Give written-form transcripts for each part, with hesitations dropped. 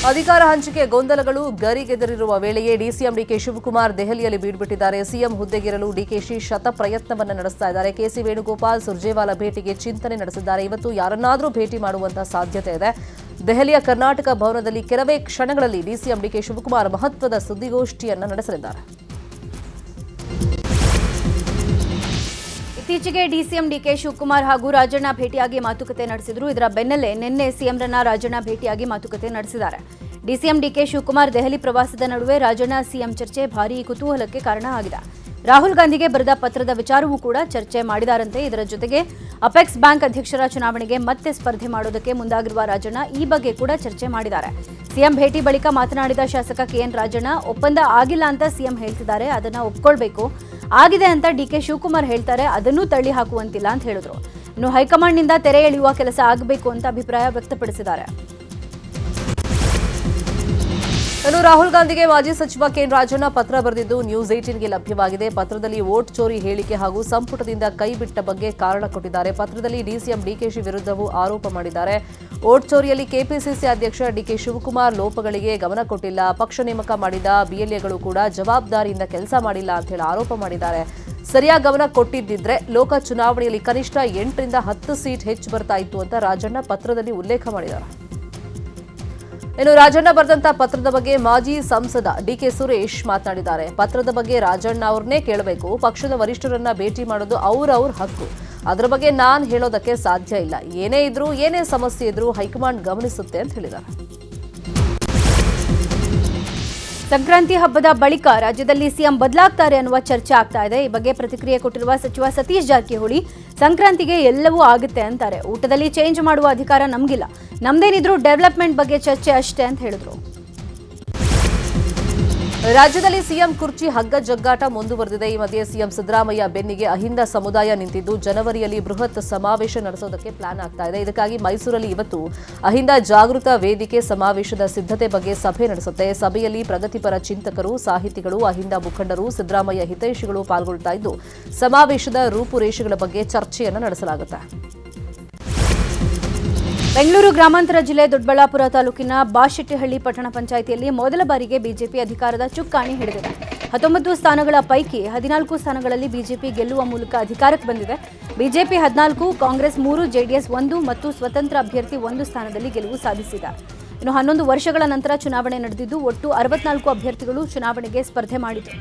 ಅಧಿಕಾರ ಹಂಚಿಕೆ ಗೊಂದಲಗಳು ಗರಿಗೆದರಿರುವ ವೇಳೆಯೇ ಡಿಸಿಎಂ ಡಿಕೆ ಶಿವಕುಮಾರ್ ದೆಹಲಿಯಲ್ಲಿ ಬೀಡುಬಿಟ್ಟಿದ್ದಾರೆ. ಸಿಎಂ ಹುದ್ದೆಗೇರಲು ಡಿಕೆಶಿ ಶತ ಪ್ರಯತ್ನವನ್ನು ನಡೆಸ್ತಾ ಇದ್ದಾರೆ. ಕೆಸಿ ವೇಣುಗೋಪಾಲ್ ಸುರ್ಜೇವಾಲಾ ಭೇಟಿಗೆ ಚಿಂತನೆ ನಡೆಸಿದ್ದಾರೆ. ಇವತ್ತು ಯಾರನ್ನಾದರೂ ಭೇಟಿ ಮಾಡುವಂತಹ ಸಾಧ್ಯತೆ ಇದೆ. ದೆಹಲಿಯ ಕರ್ನಾಟಕ ಭವನದಲ್ಲಿ ಕೆಲವೇ ಕ್ಷಣಗಳಲ್ಲಿ ಡಿಸಿಎಂ ಡಿಕೆ ಶಿವಕುಮಾರ್ ಮಹತ್ವದ ಸುದ್ದಿಗೋಷ್ಠಿಯನ್ನು ನಡೆಸಲಿದ್ದಾರೆ. ಇತ್ತೀಚೆಗೆ ಡಿಸಿಎಂ ಡಿಕೆ ಶಿವಕುಮಾರ್ ಹಾಗೂ ರಾಜಣ್ಣ ಭೇಟಿಯಾಗಿ ಮಾತುಕತೆ ನಡೆಸಿದ್ರು. ಇದರ ಬೆನ್ನಲ್ಲೇ ನಿನ್ನೆ ಸಿಎಂರನ್ನ ರಾಜಣ್ಣ ಭೇಟಿಯಾಗಿ ಮಾತುಕತೆ ನಡೆಸಿದ್ದಾರೆ. ಡಿಸಿಎಂ ಡಿಕೆ ಶಿವಕುಮಾರ್ ದೆಹಲಿ ಪ್ರವಾಸದ ನಡುವೆ ರಾಜಣ್ಣ ಸಿಎಂ ಚರ್ಚೆ ಭಾರೀ ಕುತೂಹಲಕ್ಕೆ ಕಾರಣ ಆಗಿದೆ. ರಾಹುಲ್ ಗಾಂಧಿಗೆ ಬರೆದ ಪತ್ರದ ವಿಚಾರವೂ ಕೂಡ ಚರ್ಚೆ ಮಾಡಿದಾರಂತೆ. ಇದರ ಜೊತೆಗೆ ಅಪೆಕ್ಸ್ ಬ್ಯಾಂಕ್ ಅಧ್ಯಕ್ಷರ ಚುನಾವಣೆಗೆ ಮತ್ತೆ ಸ್ಪರ್ಧೆ ಮಾಡೋದಕ್ಕೆ ಮುಂದಾಗಿರುವ ರಾಜಣ್ಣ ಈ ಬಗ್ಗೆ ಕೂಡ ಚರ್ಚೆ ಮಾಡಿದ್ದಾರೆ. ಸಿಎಂ ಭೇಟಿ ಬಳಿಕ ಮಾತನಾಡಿದ ಶಾಸಕ ಕೆಎನ್ ರಾಜಣ್ಣ, ಒಪ್ಪಂದ ಆಗಿಲ್ಲ ಅಂತ ಸಿಎಂ ಹೇಳ್ತಿದ್ದಾರೆ, ಅದನ್ನ ಒಪ್ಕೊಳ್ಬೇಕು. ಆಗಿದೆ ಅಂತ ಡಿಕೆ ಶಿವಕುಮಾರ್ ಹೇಳ್ತಾರೆ, ಅದನ್ನೂ ತಳ್ಳಿ ಹಾಕುವಂತಿಲ್ಲ ಅಂತ ಹೇಳಿದ್ರು. ಇನ್ನು ಹೈಕಮಾಂಡ್ನಿಂದ ತೆರೆ ಎಳೆಯುವ ಕೆಲಸ ಆಗಬೇಕು ಅಂತ ಅಭಿಪ್ರಾಯ ವ್ಯಕ್ತಪಡಿಸಿದ್ದಾರೆ. ಇನ್ನು ರಾಹುಲ್ ಗಾಂಧಿಗೆ ಮಾಜಿ ಸಚಿವ ಕೆಎನ್ ರಾಜಣ್ಣ ಪತ್ರ ಬರೆದಿದ್ದು ನ್ಯೂಸ್ 18ಗೆ ಲಭ್ಯವಾಗಿದೆ. ಪತ್ರದಲ್ಲಿ ವೋಟ್ ಚೋರಿ ಹೇಳಿಕೆ ಹಾಗೂ ಸಂಪುಟದಿಂದ ಕೈಬಿಟ್ಟ ಬಗ್ಗೆ ಕಾರಣ ಕೊಟ್ಟಿದ್ದಾರೆ. ಪತ್ರದಲ್ಲಿ ಡಿಸಿಎಂ ಡಿಕೆಶಿ ವಿರುದ್ಧವೂ ಆರೋಪ ಮಾಡಿದ್ದಾರೆ. ವೋಟ್ ಚೋರಿಯಲ್ಲಿ ಕೆಪಿಸಿಸಿ ಅಧ್ಯಕ್ಷ ಡಿಕೆ ಶಿವಕುಮಾರ್ ಲೋಪಗಳಿಗೆ ಗಮನ ಕೊಟ್ಟಿಲ್ಲ, ಪಕ್ಷ ನೇಮಕ ಮಾಡಿದ ಬಿಎಲ್ಎಗಳು ಕೂಡ ಜವಾಬ್ದಾರಿಯಿಂದ ಕೆಲಸ ಮಾಡಿಲ್ಲ ಅಂತ ಹೇಳಿ ಆರೋಪ ಮಾಡಿದ್ದಾರೆ. ಸರಿಯಾಗಿ ಗಮನ ಕೊಟ್ಟಿದ್ದಿದ್ರೆ ಲೋಕ ಚುನಾವಣೆಯಲ್ಲಿ ಕನಿಷ್ಠ 8ರಿಂದ 10 ಸೀಟ್ ಹೆಚ್ಚು ಬರ್ತಾ ಇತ್ತು ಅಂತ ರಾಜಣ್ಣ ಪತ್ರದಲ್ಲಿ ಉಲ್ಲೇಖ ಮಾಡಿದ್ದಾರೆ. ಇನ್ನು ರಾಜಣ್ಣ ಬರೆದಂತ ಪತ್ರದ ಬಗ್ಗೆ ಮಾಜಿ ಸಂಸದ ಡಿಕೆ ಸುರೇಶ್ ಮಾತನಾಡಿದ್ದಾರೆ. ಪತ್ರದ ಬಗ್ಗೆ ರಾಜಣ್ಣ ಅವ್ರನ್ನೇ ಕೇಳಬೇಕು. ಪಕ್ಷದ ವರಿಷ್ಠರನ್ನ ಭೇಟಿ ಮಾಡೋದು ಅವ್ರ ಹಕ್ಕು. ಅದರ ಬಗ್ಗೆ ನಾನು ಹೇಳೋದಕ್ಕೆ ಸಾಧ್ಯ ಇಲ್ಲ. ಏನೇ ಇದ್ರೂ ಏನೇ ಸಮಸ್ಯೆ ಇದ್ರೂ ಹೈಕಮಾಂಡ್ ಗಮನಿಸುತ್ತೆ ಅಂತ ಹೇಳಿದ್ದಾರೆ. ಸಂಕ್ರಾಂತಿ ಹಬ್ಬದ ಬಳಿಕ ರಾಜ್ಯದಲ್ಲಿ ಸಿಎಂ ಬದಲಾಗ್ತಾರೆ ಅನ್ನುವ ಚರ್ಚೆ ಆಗ್ತಾ ಇದೆ. ಈ ಬಗ್ಗೆ ಪ್ರತಿಕ್ರಿಯೆ ಕೊಟ್ಟಿರುವ ಸಚಿವ ಸತೀಶ್ ಜಾರಕಿಹೊಳಿ, ಸಂಕ್ರಾಂತಿಗೆ ಎಲ್ಲವೂ ಆಗುತ್ತೆ ಅಂತಾರೆ. ಊಟದಲ್ಲಿ ಚೇಂಜ್ ಮಾಡುವ ಅಧಿಕಾರ ನಮಗಿಲ್ಲ, ನಮ್ದೇನಿದ್ರು ಡೆವಲಪ್ಮೆಂಟ್ ಬಗ್ಗೆ ಚರ್ಚೆ ಅಷ್ಟೇ ಅಂತ ಹೇಳಿದ್ರು. ರಾಜ್ಯದಲ್ಲಿ ಸಿಎಂ ಕುರ್ಚಿ ಹಗ್ಗ ಜಗ್ಗಾಟ ಮುಂದುವರೆದಿದೆ. ಈ ಮಧ್ಯೆ ಸಿಎಂ ಸಿದ್ದರಾಮಯ್ಯ ಬೆನ್ನಿಗೆ ಅಹಿಂದ ಸಮುದಾಯ ನಿಂತಿದ್ದು ಜನವರಿಯಲ್ಲಿ ಬೃಹತ್ ಸಮಾವೇಶ ನಡೆಸೋದಕ್ಕೆ ಪ್ಲಾನ್ ಆಗ್ತಾ ಇದೆ. ಇದಕ್ಕಾಗಿ ಮೈಸೂರಲ್ಲಿ ಇವತ್ತು ಅಹಿಂದ ಜಾಗೃತ ವೇದಿಕೆ ಸಮಾವೇಶದ ಸಿದ್ಧತೆ ಬಗ್ಗೆ ಸಭೆ ನಡೆಸುತ್ತೆ. ಸಭೆಯಲ್ಲಿ ಪ್ರಗತಿಪರ ಚಿಂತಕರು, ಸಾಹಿತಿಗಳು, ಅಹಿಂದ ಮುಖಂಡರು, ಸಿದ್ದರಾಮಯ್ಯ ಹಿತೈಷಿಗಳು ಪಾಲ್ಗೊಳ್ತಾ ಇದ್ದು ಸಮಾವೇಶದ ರೂಪುರೇಷೆಗಳ ಬಗ್ಗೆ ಚರ್ಚೆಯನ್ನು ನಡೆಸಲಾಗುತ್ತೆ. ಬೆಂಗಳೂರು ಗ್ರಾಮಾಂತರ ಜಿಲ್ಲೆ ದೊಡ್ಡಬಳ್ಳಾಪುರ ತಾಲೂಕಿನ ಬಾಶೆಟ್ಟಿಹಳ್ಳಿ ಪಟ್ಟಣ ಪಂಚಾಯಿತಿಯಲ್ಲಿ ಮೊದಲ ಬಾರಿಗೆ ಬಿಜೆಪಿ ಅಧಿಕಾರದ ಚುಕ್ಕಾಣಿ ಹಿಡಿದಿದೆ. 19 ಸ್ಥಾನಗಳ ಪೈಕಿ 14 ಸ್ಥಾನಗಳಲ್ಲಿ ಬಿಜೆಪಿ ಗೆಲ್ಲುವ ಮೂಲಕ ಅಧಿಕಾರಕ್ಕೆ ಬಂದಿದೆ. ಬಿಜೆಪಿ 14, ಕಾಂಗ್ರೆಸ್ 3, ಜೆಡಿಎಸ್ 1 ಮತ್ತು ಸ್ವತಂತ್ರ ಅಭ್ಯರ್ಥಿ 1 ಸ್ಥಾನದಲ್ಲಿ ಗೆಲುವು ಸಾಧಿಸಿದೆ. ಇನ್ನು 11 ವರ್ಷಗಳ ನಂತರ ಚುನಾವಣೆ ನಡೆದಿದ್ದು ಒಟ್ಟು 64 ಅಭ್ಯರ್ಥಿಗಳು ಚುನಾವಣೆಗೆ ಸ್ಪರ್ಧೆ ಮಾಡಿದರು.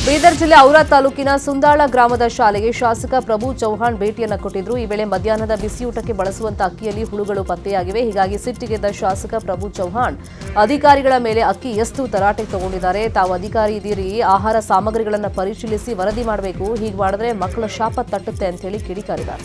ಬೀದರ್ ಜಿಲ್ಲೆ ಔರಾ ತಾಲೂಕಿನ ಸುಂದಾಳ ಗ್ರಾಮದ ಶಾಲೆಗೆ ಶಾಸಕ ಪ್ರಭು ಚೌಹಾಣ್ ಭೇಟಿಯನ್ನು ಕೊಟ್ಟಿದ್ರು. ಈ ವೇಳೆ ಮಧ್ಯಾಹ್ನದ ಬಿಸಿಯೂಟಕ್ಕೆ ಬಳಸುವಂತ ಅಕ್ಕಿಯಲ್ಲಿ ಹುಳುಗಳು ಪತ್ತೆಯಾಗಿವೆ. ಹೀಗಾಗಿ ಸಿಟ್ಟಿಗೆದ್ದ ಶಾಸಕ ಪ್ರಭು ಚೌಹಾಣ್ ಅಧಿಕಾರಿಗಳ ಮೇಲೆ ಅಕ್ಕಿ ಎಷ್ಟು ತರಾಟೆಗೆ ತಗೊಂಡಿದ್ದಾರೆ. ತಾವು ಅಧಿಕಾರಿ ಇದ್ದೀರಿ, ಆಹಾರ ಸಾಮಗ್ರಿಗಳನ್ನು ಪರಿಶೀಲಿಸಿ ವರದಿ ಮಾಡಬೇಕು, ಹೀಗೆ ಮಾಡಿದ್ರೆ ಮಕ್ಕಳ ಶಾಪ ತಟ್ಟುತ್ತೆ ಅಂತ ಹೇಳಿ ಕಿಡಿಕಾರಿದ್ದಾರೆ.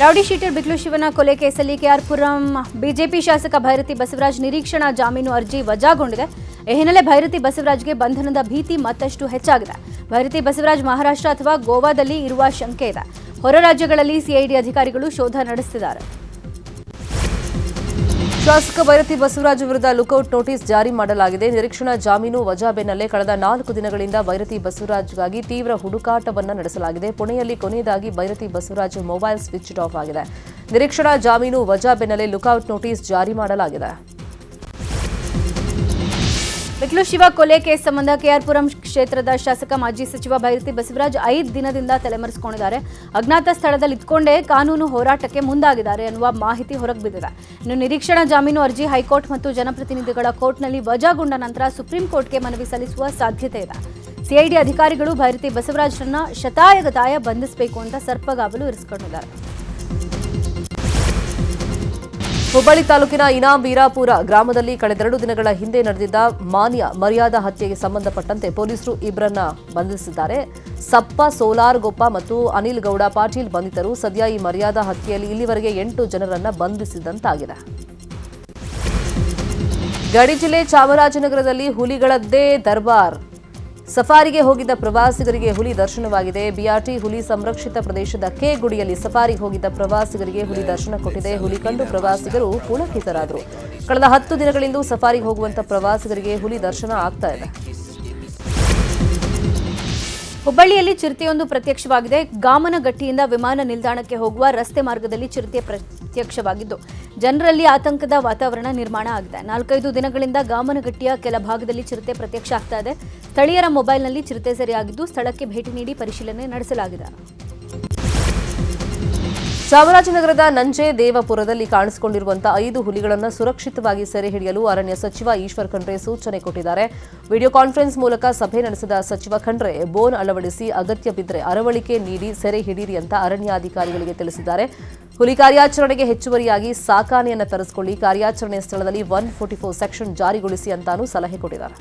ರೌಡಿ ಶೀಟರ್ ಬಿಕ್ಲು ಶಿವನ ಕೊಲೆ ಕೇಸಲ್ಲಿ ಕೆಆರ್ಪುರಂ ಬಿಜೆಪಿ ಶಾಸಕ ಭೈರತಿ ಬಸವರಾಜ್ ನಿರೀಕ್ಷಣಾ ಜಾಮೀನು ಅರ್ಜಿ ವಜಾಗೊಂಡಿದೆ. ಈ ಹಿನ್ನೆಲೆ ಭೈರತಿ ಬಸವರಾಜ್ಗೆ ಬಂಧನದ ಭೀತಿ ಮತ್ತಷ್ಟು ಹೆಚ್ಚಾಗಿದೆ. ಭೈರತಿ ಬಸವರಾಜ್ ಮಹಾರಾಷ್ಟ್ರ ಅಥವಾ ಗೋವಾದಲ್ಲಿ ಇರುವ ಶಂಕೆ ಇದೆ. ಹೊರ ರಾಜ್ಯಗಳಲ್ಲಿ ಸಿಐಡಿ ಅಧಿಕಾರಿಗಳು ಶೋಧ ನಡೆಸುತ್ತಿದ್ದಾರೆ. ಶಾಸಕ ಭೈರತಿ ಬಸವರಾಜ್ ವಿರುದ್ಧ ಲುಕೌಟ್ ನೋಟಿಸ್ ಜಾರಿ ಮಾಡಲಾಗಿದೆ. ನಿರೀಕ್ಷಣಾ ಜಾಮೀನು ವಜಾ ಬೆನ್ನಲ್ಲೇ ಕಳೆದ 4 ದಿನಗಳಿಂದ ಭೈರತಿ ಬಸವರಾಜ್ಗಾಗಿ ತೀವ್ರ ಹುಡುಕಾಟವನ್ನು ನಡೆಸಲಾಗಿದೆ. ಪುಣೆಯಲ್ಲಿ ಕೊನೆಯದಾಗಿ Byrathi Basavaraj mobile switch off ಆಗಿದೆ. ನಿರೀಕ್ಷಣಾ ಜಾಮೀನು ವಜಾ ಬೆನ್ನಲ್ಲೇ ಲುಕೌಟ್ ನೋಟಿಸ್ ಜಾರಿ ಮಾಡಲಾಗಿದೆ. ಬಿಕ್ಲು ಶಿವ ಕೊಲೆ ಕೇಸ್ ಸಂಬಂಧ ಕೆಆರ್ಪುರಂ ಕ್ಷೇತ್ರದ ಶಾಸಕ ಮಾಜಿ ಸಚಿವ ಭೈರತಿ ಬಸವರಾಜ್ 5 ದಿನದಿಂದ ತಲೆಮರೆಸಿಕೊಂಡಿದ್ದಾರೆ. ಅಜ್ಞಾತ ಸ್ಥಳದಲ್ಲಿ ಇದ್ಕೊಂಡೇ ಕಾನೂನು ಹೋರಾಟಕ್ಕೆ ಮುಂದಾಗಿದ್ದಾರೆ ಎನ್ನುವ ಮಾಹಿತಿ ಹೊರಬಿದ್ದಿದೆ. ಇನ್ನು ನಿರೀಕ್ಷಣಾ ಜಾಮೀನು ಅರ್ಜಿ ಹೈಕೋರ್ಟ್ ಮತ್ತು ಜನಪ್ರತಿನಿಧಿಗಳ ಕೋರ್ಟ್ನಲ್ಲಿ ವಜಾಗೊಂಡ ನಂತರ ಸುಪ್ರೀಂ ಕೋರ್ಟ್ಗೆ ಮನವಿ ಸಲ್ಲಿಸುವ ಸಾಧ್ಯತೆ ಇದೆ. ಸಿಐಡಿ ಅಧಿಕಾರಿಗಳು ಭೈರತಿ ಬಸವರಾಜ್ರನ್ನ ಶತಾಯಗತಾಯ ಬಂಧಿಸಬೇಕು ಅಂತ ಸರ್ಪಗಾವಲು ಇರಿಸಿಕೊಂಡಿದ್ದಾರೆ. ಹುಬ್ಬಳ್ಳಿ ತಾಲೂಕಿನ ಇನಾಂ ವೀರಾಪುರ ಗ್ರಾಮದಲ್ಲಿ ಕಳೆದ 2 ದಿನಗಳ ಹಿಂದೆ ನಡೆದಿದ್ದ ಮರ್ಯಾದಾ ಹತ್ಯೆಗೆ ಸಂಬಂಧಪಟ್ಟಂತೆ ಪೊಲೀಸರು ಇಬ್ಬರನ್ನ ಬಂಧಿಸಿದ್ದಾರೆ. ಸಪ್ಪ ಸೋಲಾರ್ಗೊಪ್ಪ ಮತ್ತು ಅನಿಲ್ ಗೌಡ ಪಾಟೀಲ್ ಬಂಧಿತರು. ಸದ್ಯ ಈ ಮರ್ಯಾದಾ ಹತ್ಯೆಯಲ್ಲಿ ಇಲ್ಲಿವರೆಗೆ 8 ಜನರನ್ನ ಬಂಧಿಸಿದಂತಾಗಿದೆ. ಗಡಿ ಜಿಲ್ಲೆ ಚಾಮರಾಜನಗರದಲ್ಲಿ ಹುಲಿಗಳದ್ದೇ ದರ್ಬಾರ್. ಸಫಾರಿಗೆ ಹೋಗಿದ್ದ ಪ್ರವಾಸಿಗರಿಗೆ ಹುಲಿ ದರ್ಶನವಾಗಿದೆ. ಬಿಆರ್ಟಿ ಹುಲಿ ಸಂರಕ್ಷಿತ ಪ್ರದೇಶದ ಕೆ ಗುಡಿಯಲ್ಲಿ ಸಫಾರಿಗೆ ಹೋಗಿದ್ದ ಪ್ರವಾಸಿಗರಿಗೆ ಹುಲಿ ದರ್ಶನ ಕೊಟ್ಟಿದೆ. ಹುಲಿ ಕಂಡು ಪ್ರವಾಸಿಗರು ಪುಳಕಿತರಾದರು. ಕಳೆದ 10 ದಿನಗಳಿಂದ ಸಫಾರಿಗೆ ಹೋಗುವಂತ ಪ್ರವಾಸಿಗರಿಗೆ ಹುಲಿ ದರ್ಶನ ಆಗ್ತಾ ಇದೆ. ಹುಬ್ಬಳ್ಳಿಯಲ್ಲಿ ಚಿರತೆಯೊಂದು ಪ್ರತ್ಯಕ್ಷವಾಗಿದೆ. ಗಾಮನಗಟ್ಟಿಯಿಂದ ವಿಮಾನ ನಿಲ್ದಾಣಕ್ಕೆ ಹೋಗುವ ರಸ್ತೆ ಮಾರ್ಗದಲ್ಲಿ ಚಿರತೆ ಪ್ರತ್ಯಕ್ಷವಾಗಿದ್ದು ಜನರಲ್ಲಿ ಆತಂಕದ ವಾತಾವರಣ ನಿರ್ಮಾಣ ಆಗಿದೆ. 4-5 ದಿನಗಳಿಂದ ಗಾಮನಗಟ್ಟಿಯ ಕೆಲ ಭಾಗದಲ್ಲಿ ಚಿರತೆ ಪ್ರತ್ಯಕ್ಷ ಆಗ್ತಾ ಇದೆ. ಸ್ಥಳೀಯರ ಮೊಬೈಲ್ನಲ್ಲಿ ಚಿರತೆ ಸೆರೆಯಾಗಿದ್ದು ಸ್ಥಳಕ್ಕೆ ಭೇಟಿ ನೀಡಿ ಪರಿಶೀಲನೆ ನಡೆಸಲಾಗಿದೆ. ಚಾಮರಾಜನಗರದ ನಂಜೇದೇವಪುರದಲ್ಲಿ ಕಾಣಿಸಿಕೊಂಡಿರುವಂತಹ 5 ಹುಲಿಗಳನ್ನು ಸುರಕ್ಷಿತವಾಗಿ ಸೆರೆ ಹಿಡಿಯಲು ಅರಣ್ಯ ಸಚಿವ ಈಶ್ವರ್ ಖಂಡ್ರೆ ಸೂಚನೆ ಕೊಟ್ಟಿದ್ದಾರೆ. ವಿಡಿಯೋ ಕಾನ್ಫರೆನ್ಸ್ ಮೂಲಕ ಸಭೆ ನಡೆಸಿದ ಸಚಿವ ಖಂಡ್ರೆ ಬೋನ್ ಅಳವಡಿಸಿ ಅಗತ್ಯ ಬಿದ್ದರೆ ಅರವಳಿಕೆ ನೀಡಿ ಸೆರೆ ಹಿಡಿಯಿರಿ ಅಂತ ಅರಣ್ಯಾಧಿಕಾರಿಗಳಿಗೆ ತಿಳಿಸಿದ್ದಾರೆ. ಹುಲಿ ಕಾರ್ಯಾಚರಣೆಗೆ ಹೆಚ್ಚುವರಿಯಾಗಿ ಸಾಕಾನೆಯನ್ನು ತರಿಸಿಕೊಳ್ಳಿ, ಕಾರ್ಯಾಚರಣೆ ಸ್ಥಳದಲ್ಲಿ 144 ಸೆಕ್ಷನ್ ಜಾರಿಗೊಳಿಸಿ ಅಂತಾನೂ ಸಲಹೆ ಕೊಟ್ಟಿದ್ದಾರೆ.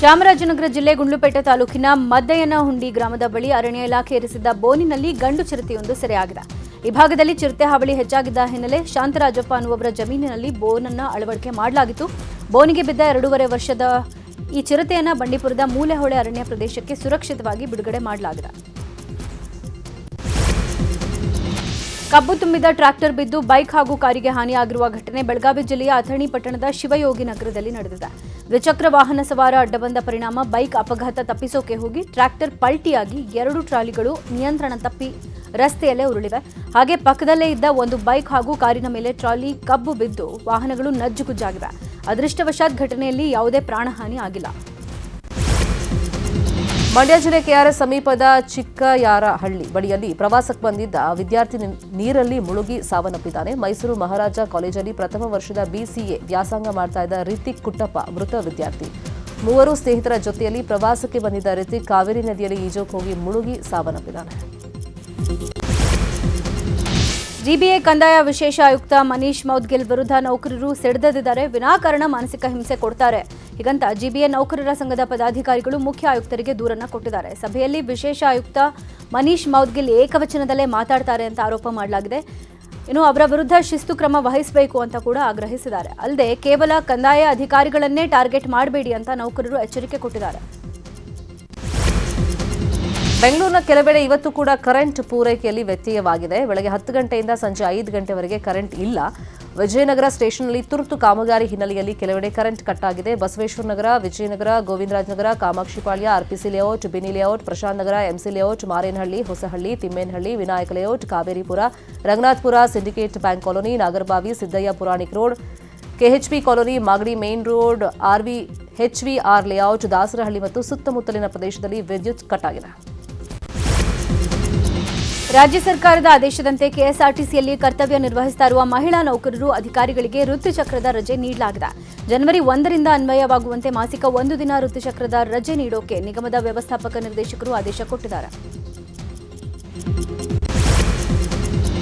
ಚಾಮರಾಜನಗರ ಜಿಲ್ಲೆ ಗುಂಡ್ಲುಪೇಟೆ ತಾಲೂಕಿನ ಮದ್ದಯ್ಯನಹುಂಡಿ ಗ್ರಾಮದ ಬಳಿ ಅರಣ್ಯ ಇಲಾಖೆ ಇರಿಸಿದ್ದ ಬೋನಿನಲ್ಲಿ ಗಂಡು ಚಿರತೆಯೊಂದು ಸೆರೆಯಾಗಿದೆ. ಈ ಭಾಗದಲ್ಲಿ ಚಿರತೆ ಹಾವಳಿ ಹೆಚ್ಚಾಗಿದ್ದ ಹಿನ್ನೆಲೆ ಶಾಂತರಾಜಪ್ಪ ಅನ್ನುವವರ ಜಮೀನಿನಲ್ಲಿ ಬೋನನ್ನು ಅಳವಡಿಕೆ ಮಾಡಲಾಗಿತ್ತು. ಬೋನಿಗೆ ಬಿದ್ದ 2.5 ವರ್ಷದ ಈ ಚಿರತೆಯನ್ನು ಬಂಡೀಪುರದ ಮೂಲೆಹೊಳೆ ಅರಣ್ಯ ಪ್ರದೇಶಕ್ಕೆ ಸುರಕ್ಷಿತವಾಗಿ ಬಿಡುಗಡೆ ಮಾಡಲಾಗಿದೆ. ಕಬ್ಬು ತುಂಬಿದ ಟ್ರ್ಯಾಕ್ಟರ್ ಬಿದ್ದು ಬೈಕ್ ಹಾಗೂ ಕಾರಿಗೆ ಹಾನಿಯಾಗಿರುವ ಘಟನೆ ಬೆಳಗಾವಿ ಜಿಲ್ಲೆಯ ಅಥಣಿ ಪಟ್ಟಣದ ಶಿವಯೋಗಿ ನಗರದಲ್ಲಿ ನಡೆದಿದೆ. ದ್ವಿಚಕ್ರ ವಾಹನ ಸವಾರ ಅಡ್ಡ ಬಂದ ಪರಿಣಾಮ ಬೈಕ್ ಅಪಘಾತ ತಪ್ಪಿಸೋಕೆ ಹೋಗಿ ಟ್ರ್ಯಾಕ್ಟರ್ ಪಲ್ಟಿಯಾಗಿ 2 ಟ್ರಾಲಿಗಳು ನಿಯಂತ್ರಣ ತಪ್ಪಿ ರಸ್ತೆಯಲ್ಲೇ ಉರುಳಿವೆ. ಹಾಗೆ ಪಕ್ಕದಲ್ಲೇ ಇದ್ದ ಒಂದು ಬೈಕ್ ಹಾಗೂ ಕಾರಿನ ಮೇಲೆ ಟ್ರಾಲಿ ಕಬ್ಬು ಬಿದ್ದು ವಾಹನಗಳು ನಜ್ಜುಗುಜ್ಜಾಗಿವೆ. ಅದೃಷ್ಟವಶಾತ್ ಘಟನೆಯಲ್ಲಿ ಯಾವುದೇ ಪ್ರಾಣಹಾನಿ ಆಗಿಲ್ಲ. ಮಂಡ್ಯ ಜಿಲ್ಲೆ ಕೆಆರ್ಎಸ್ ಸಮೀಪದ ಚಿಕ್ಕಯಾರಹಳ್ಳಿ ಬಳಿಯಲ್ಲಿ ಪ್ರವಾಸಕ್ಕೆ ಬಂದಿದ್ದ ವಿದ್ಯಾರ್ಥಿ ನೀರಲ್ಲಿ ಮುಳುಗಿ ಸಾವನ್ನಪ್ಪಿದ್ದಾನೆ. ಮೈಸೂರು ಮಹಾರಾಜ ಕಾಲೇಜಲ್ಲಿ ಪ್ರಥಮ ವರ್ಷದ BCA ವ್ಯಾಸಂಗ ಮಾಡ್ತಾ ಇದ್ದ ರಿತಿಕ್ ಕುಟ್ಟಪ್ಪ ಮೃತ ವಿದ್ಯಾರ್ಥಿ. 3 ಸ್ನೇಹಿತರ ಜೊತೆಯಲ್ಲಿ ಪ್ರವಾಸಕ್ಕೆ ಬಂದಿದ್ದ ರಿತಿಕ್ ಕಾವೇರಿ ನದಿಯಲ್ಲಿ ಈಜೋಕೆ ಹೋಗಿ ಮುಳುಗಿ ಸಾವನ್ನಪ್ಪಿದ್ದಾನೆ. ಜಿಬಿಎ ಕಂದಾಯ ವಿಶೇಷ ಆಯುಕ್ತ ಮನೀಶ್ ಮೌದ್ಗಿಲ್ ವಿರುದ್ಧ ನೌಕರರು ಸಿಡಿದಿದ್ದಾರೆ. ವಿನಾಕಾರಣ ಮಾನಸಿಕ ಹಿಂಸೆ ಕೊಡ್ತಾರೆ ಹೀಗಂತ ಜಿಬಿಎ ನೌಕರರ ಸಂಘದ ಪದಾಧಿಕಾರಿಗಳು ಮುಖ್ಯ ಆಯುಕ್ತರಿಗೆ ದೂರನ್ನ ಕೊಟ್ಟಿದ್ದಾರೆ. ಸಭೆಯಲ್ಲಿ ವಿಶೇಷ ಆಯುಕ್ತ ಮನೀಶ್ ಮೌದ್ಗಿಲ್ ಏಕವಚನದಲ್ಲೇ ಮಾತಾಡ್ತಾರೆ ಅಂತ ಆರೋಪ ಮಾಡಲಾಗಿದೆ. ಇನ್ನು ಅವರ ವಿರುದ್ಧ ಶಿಸ್ತು ಕ್ರಮ ವಹಿಸಬೇಕು ಅಂತ ಕೂಡ ಆಗ್ರಹಿಸಿದ್ದಾರೆ. ಅಲ್ಲದೆ ಕೇವಲ ಕಂದಾಯ ಅಧಿಕಾರಿಗಳನ್ನೇ ಟಾರ್ಗೆಟ್ ಮಾಡಬೇಡಿ ಅಂತ ನೌಕರರು ಎಚ್ಚರಿಕೆ ಕೊಟ್ಟಿದ್ದಾರೆ. ಬೆಂಗಳೂರಿನ ಕೆಲವೆಡೆ ಇವತ್ತು ಕೂಡ ಕರೆಂಟ್ ಪೂರೈಕೆಯಲ್ಲಿ ವ್ಯತ್ಯಯವಾಗಿದೆ. ಬೆಳಗ್ಗೆ 10 ಗಂಟೆಯಿಂದ ಸಂಜೆ 5 ಗಂಟೆವರೆಗೆ ಕರೆಂಟ್ ಇಲ್ಲ. ವಿಜಯನಗರ ಸ್ಟೇಷನ್ನಲ್ಲಿ ತುರ್ತು ಕಾಮಗಾರಿ ಹಿನ್ನೆಲೆಯಲ್ಲಿ ಕೆಲವೆಡೆ ಕರೆಂಟ್ ಕಟ್ ಆಗಿದೆ. Basaveshwara Nagar, Vijayanagar, Govindarajanagar, Kamakshipalya, RPC layout, Binny layout, Prashanth Nagar, MC layout, Marenahalli, Hosahalli, Thimmenahalli, Vinayaka layout, Kaveripura, Ranganathapura, syndicate bank colony, Nagarbhavi, Siddaiah Puranik road, KHP colony, Magadi main road, HVR layout, Dasarahalli ಮತ್ತು ಸುತ್ತಮುತ್ತಲಿನ ಪ್ರದೇಶದಲ್ಲಿ ವಿದ್ಯುತ್ ಕಟ್ ಆಗಿದೆ. ರಾಜ್ಯ ಸರ್ಕಾರದ ಆದೇಶದಂತೆ ಕೆಎಸ್ಆರ್ಟಿಸಿಯಲ್ಲಿ ಕರ್ತವ್ಯ ನಿರ್ವಹಿಸ್ತಾ ಇರುವ ಮಹಿಳಾ ನೌಕರರು ಅಧಿಕಾರಿಗಳಿಗೆ ಋತುಚಕ್ರದ ರಜೆ ನೀಡಲಾಗಿದೆ. ಜನವರಿ 1ರಿಂದ ಅನ್ವಯವಾಗುವಂತೆ ಮಾಸಿಕ 1 ದಿನ ಋತುಚಕ್ರದ ರಜೆ ನೀಡೋಕೆ ನಿಗಮದ ವ್ಯವಸ್ಥಾಪಕ ನಿರ್ದೇಶಕರು ಆದೇಶ ಕೊಟ್ಟಿದ್ದಾರೆ.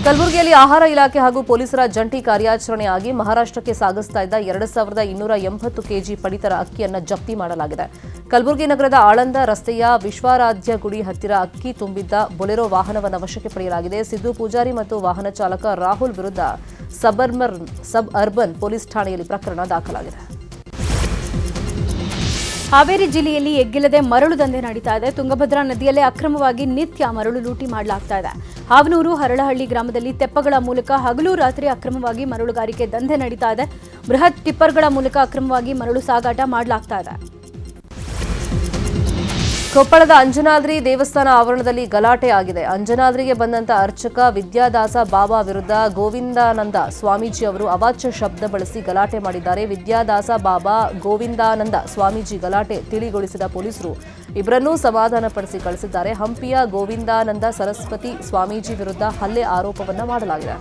ಕಲಬುರಗಿಯಲ್ಲಿ ಆಹಾರ ಇಲಾಖೆ ಹಾಗೂ ಪೊಲೀಸರ ಜಂಟಿ ಕಾರ್ಯಾಚರಣೆಯಾಗಿ ಮಹಾರಾಷ್ಟ್ರಕ್ಕೆ ಸಾಗಿಸ್ತಾ ಇದ್ದ 2280 ಕೆಜಿ ಪಡಿತರ ಅಕ್ಕಿಯನ್ನು ಜಪ್ತಿ ಮಾಡಲಾಗಿದೆ. ಕಲಬುರಗಿ ನಗರದ ಆಳಂದ ರಸ್ತೆಯ ವಿಶ್ವಾರಾಧ್ಯ ಗುಡಿ ಹತ್ತಿರ ಅಕ್ಕಿ ತುಂಬಿದ್ದ ಬೊಲೆರೋ ವಾಹನವನ್ನು ವಶಕ್ಕೆ ಪಡೆಯಲಾಗಿದೆ. ಸಿದ್ದು ಪೂಜಾರಿ ಮತ್ತು ವಾಹನ ಚಾಲಕ ರಾಹುಲ್ ವಿರುದ್ಧ ಸಬ್ ಅರ್ಬನ್ ಪೊಲೀಸ್ ಠಾಣೆಯಲ್ಲಿ ಪ್ರಕರಣ ದಾಖಲಾಗಿದೆ. ಹಾವೇರಿ ಜಿಲ್ಲೆಯಲ್ಲಿ ಎಗ್ಗಿಲ್ಲದೆ ಮರಳು ದಂಧೆ ನಡೀತಾ ಇದೆ. ತುಂಗಭದ್ರಾ ನದಿಯಲ್ಲೇ ಅಕ್ರಮವಾಗಿ ನಿತ್ಯ ಮರಳು ಲೂಟಿ ಮಾಡಲಾಗ್ತಾ ಇದೆ. ಹಾವನೂರು ಹರಳಹಳ್ಳಿ ಗ್ರಾಮದಲ್ಲಿ ತೆಪ್ಪಗಳ ಮೂಲಕ ಹಗಲು ರಾತ್ರಿ ಅಕ್ರಮವಾಗಿ ಮರಳುಗಾರಿಕೆ ದಂಧೆ ನಡೀತಾ ಇದೆ. ಬೃಹತ್ ಟಿಪ್ಪರ್ಗಳ ಮೂಲಕ ಅಕ್ರಮವಾಗಿ ಮರಳು ಸಾಗಾಟ ಮಾಡಲಾಗ್ತಾ ಇದೆ. ಕೊಪ್ಪಳದ ಅಂಜನಾದ್ರಿ ದೇವಸ್ಥಾನ ಆವರಣದಲ್ಲಿ ಗಲಾಟೆ ಆಗಿದೆ. ಅಂಜನಾದ್ರಿಗೆ ಬಂದಂತ ಅರ್ಚಕ ವಿದ್ಯಾದಾಸ ಬಾಬಾ ವಿರುದ್ಧ ಗೋವಿಂದಾನಂದ ಸ್ವಾಮೀಜಿ ಅವರು ಅವಾಚ್ಯ ಶಬ್ದ ಬಳಸಿ ಗಲಾಟೆ ಮಾಡಿದ್ದಾರೆ. ವಿದ್ಯಾದಾಸ ಬಾಬಾ ಗೋವಿಂದಾನಂದ ಸ್ವಾಮೀಜಿ ಗಲಾಟೆ ತಿಳಿಗೊಳಿಸಿದ ಪೊಲೀಸರು ಇಬ್ಬರನ್ನೂ ಸಮಾಧಾನಪಡಿಸಿ ಕಳಿಸಿದ್ದಾರೆ. ಹಂಪಿಯ ಗೋವಿಂದಾನಂದ ಸರಸ್ವತಿ ಸ್ವಾಮೀಜಿ ವಿರುದ್ಧ ಹಲ್ಲೆ ಆರೋಪವನ್ನ ಮಾಡಲಾಗಿದೆ.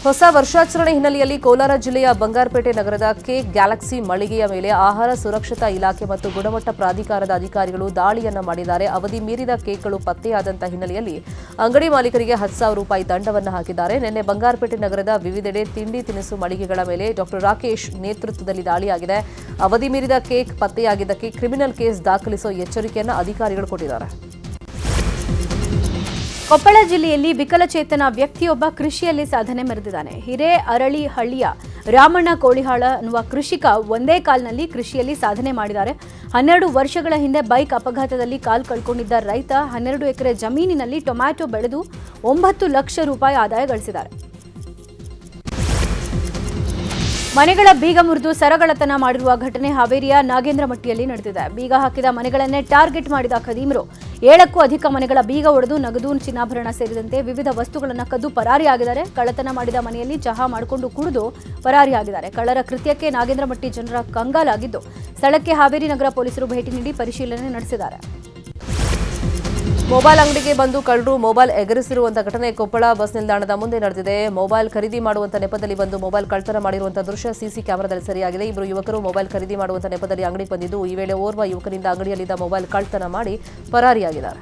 ಹೊಸ ವರ್ಷಾಚರಣೆ ಹಿನ್ನೆಲೆಯಲ್ಲಿ ಕೋಲಾರ ಜಿಲ್ಲೆಯ ಬಂಗಾರಪೇಟೆ ನಗರದ ಕೇಕ್ ಗ್ಯಾಲಕ್ಸಿ ಮಳಿಗೆಯ ಮೇಲೆ ಆಹಾರ ಸುರಕ್ಷತಾ ಇಲಾಖೆ ಮತ್ತು ಗುಣಮಟ್ಟ ಪ್ರಾಧಿಕಾರದ ಅಧಿಕಾರಿಗಳು ದಾಳಿಯನ್ನ ಮಾಡಿದ್ದಾರೆ. ಅವಧಿ ಮೀರಿದ ಕೇಕ್ಗಳು ಪತ್ತೆಯಾದಂತಹ ಹಿನ್ನೆಲೆಯಲ್ಲಿ ಅಂಗಡಿ ಮಾಲೀಕರಿಗೆ 10,000 ರೂಪಾಯಿ ದಂಡವನ್ನು ಹಾಕಿದ್ದಾರೆ. ನಿನ್ನೆ ಬಂಗಾರಪೇಟೆ ನಗರದ ವಿವಿಧೆಡೆ ತಿಂಡಿ ತಿನಿಸು ಮಳಿಗೆಗಳ ಮೇಲೆ ಡಾಕ್ಟರ್ ರಾಕೇಶ್ ನೇತೃತ್ವದಲ್ಲಿ ದಾಳಿಯಾಗಿದೆ. ಅವಧಿ ಮೀರಿದ ಕೇಕ್ ಪತ್ತೆಯಾಗಿದ್ದಕ್ಕೆ ಕ್ರಿಮಿನಲ್ ಕೇಸ್ ದಾಖಲಿಸುವ ಎಚ್ಚರಿಕೆಯನ್ನು ಅಧಿಕಾರಿಗಳು ಕೊಟ್ಟಿದ್ದಾರೆ. ಕೊಪ್ಪಳ ಜಿಲ್ಲೆಯಲ್ಲಿ ವಿಕಲಚೇತನ ವ್ಯಕ್ತಿಯೊಬ್ಬ ಕೃಷಿಯಲ್ಲಿ ಸಾಧನೆ ಮೆರೆದಿದ್ದಾನೆ. ಹಿರೇಅರಳಿಹಳ್ಳಿಯ ರಾಮಣ್ಣ ಕೋಳಿಹಾಳ ಅನ್ನುವ ಕೃಷಿಕ ಒಂದೇ ಕಾಲ್ನಲ್ಲಿ ಕೃಷಿಯಲ್ಲಿ ಸಾಧನೆ ಮಾಡಿದ್ದಾರೆ. 12 ವರ್ಷಗಳ ಹಿಂದೆ ಬೈಕ್ ಅಪಘಾತದಲ್ಲಿ ಕಾಲು ಕಳ್ಕೊಂಡಿದ್ದ ರೈತ 12 ಎಕರೆ ಜಮೀನಿನಲ್ಲಿ ಟೊಮ್ಯಾಟೊ ಬೆಳೆದು 9 ಲಕ್ಷ ರೂಪಾಯಿ ಆದಾಯ ಗಳಿಸಿದ್ದಾರೆ. ಮನೆಗಳ ಬೀಗ ಮುರಿದು ಸರಗಳತನ ಮಾಡಿರುವ ಘಟನೆ ಹಾವೇರಿಯ ನಾಗೇಂದ್ರಮಟ್ಟಿಯಲ್ಲಿ ನಡೆದಿದೆ. ಬೀಗ ಹಾಕಿದ ಮನೆಗಳನ್ನೇ ಟಾರ್ಗೆಟ್ ಮಾಡಿದ ಖದೀಮರು 7ಕ್ಕೂ ಅಧಿಕ ಮನೆಗಳ ಬೀಗ ಒಡೆದು ನಗದು, ಚಿನ್ನಾಭರಣ ಸೇರಿದಂತೆ ವಿವಿಧ ವಸ್ತುಗಳನ್ನು ಕದ್ದು ಪರಾರಿಯಾಗಿದ್ದಾರೆ. ಕಳ್ಳತನ ಮಾಡಿದ ಮನೆಯಲ್ಲಿ ಚಹಾ ಮಾಡಿಕೊಂಡು ಕುಡಿದು ಪರಾರಿಯಾಗಿದ್ದಾರೆ. ಕಳ್ಳರ ಕೃತ್ಯಕ್ಕೆ ನಾಗೇಂದ್ರಮಟ್ಟಿ ಜನರ ಕಂಗಾಲಾಗಿದ್ದು ಸ್ಥಳಕ್ಕೆ ಹಾವೇರಿ ನಗರ ಪೊಲೀಸರು ಭೇಟಿ ನೀಡಿ ಪರಿಶೀಲನೆ ನಡೆಸಿದ್ದಾರೆ. ಮೊಬೈಲ್ ಅಂಗಡಿಗೆ ಬಂದು ಕಳ್ಳರು ಮೊಬೈಲ್ ಎಗರಿಸಿರುವಂತಹ ಘಟನೆ ಕೊಪ್ಪಳ ಬಸ್ ನಿಲ್ದಾಣದ ಮುಂದೆ ನಡೆದಿದೆ. ಮೊಬೈಲ್ ಖರೀದಿ ಮಾಡುವಂತ ನೆಪದಲ್ಲಿ ಬಂದು ಮೊಬೈಲ್ ಕಳ್ಳತನ ಮಾಡಿರುವಂತಹ ದೃಶ್ಯ ಸಿಸಿ ಕ್ಯಾಮೆರಾದಲ್ಲಿ ಸೆರೆಯಾಗಿದೆ. ಇಬ್ಬರು ಯುವಕರು ಮೊಬೈಲ್ ಖರೀದಿ ಮಾಡುವಂತ ನೆಪದಲ್ಲಿ ಅಂಗಡಿಗೆ ಬಂದಿದ್ದು ಈ ವೇಳೆ ಓರ್ವ ಯುವಕನಿಂದ ಅಂಗಡಿಯಲ್ಲಿದ್ದ ಮೊಬೈಲ್ ಕಳ್ಳತನ ಮಾಡಿ ಪರಾರಿಯಾಗಿದ್ದಾರೆ.